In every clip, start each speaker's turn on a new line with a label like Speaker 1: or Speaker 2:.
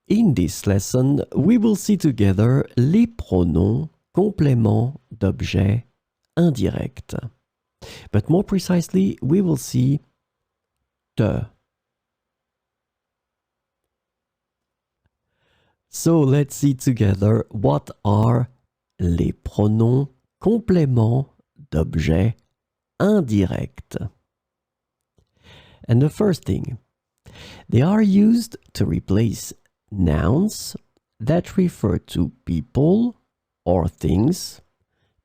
Speaker 1: In this lesson, we will see together les pronoms compléments d'objet indirect. But more precisely, we will see te. So let's see together what are les pronoms compléments d'objet indirect. And the first thing, they are used to replace nouns that refer to people or things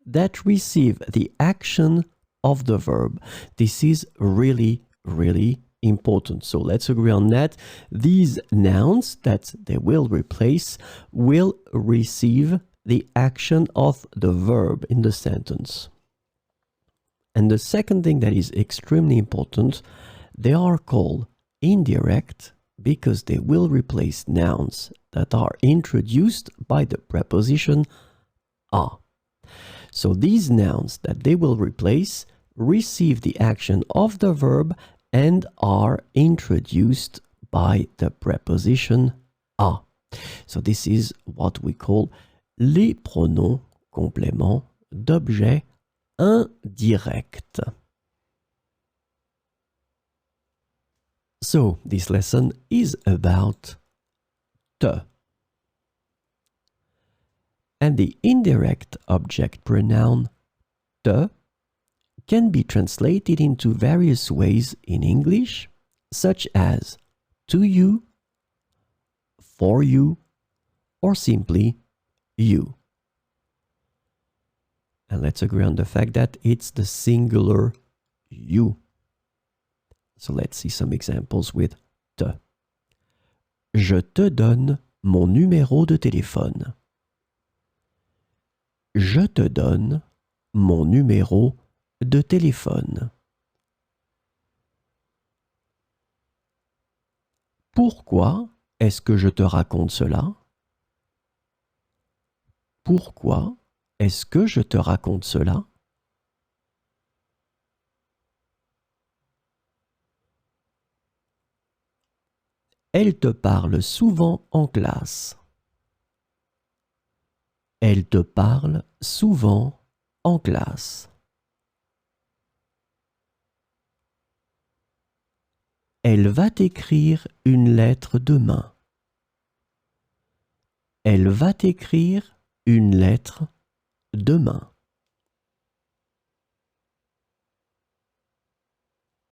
Speaker 1: that receive the action of the verb. This is really, really important. So let's agree on that. These nouns that they will replace will receive the action of the verb in the sentence. And the second thing that is extremely important, they are called indirect because they will replace nouns that are introduced by the preposition a. So these nouns that they will replace receive the action of the verb and are introduced by the preposition a. So this is what we call les pronoms compléments d'objet indirect. So this lesson is about te. And the indirect object pronoun te can be translated into various ways in English, such as to you, for you, or simply you. And let's agree on the fact that it's the singular you. So let's see some examples with te. Je te donne mon numéro de téléphone. Je te donne mon numéro de téléphone. Pourquoi est-ce que je te raconte cela? Pourquoi est-ce que je te raconte cela? Elle te parle souvent en classe. Elle te parle souvent en classe. Elle va t'écrire une lettre demain. Elle va t'écrire une lettre demain.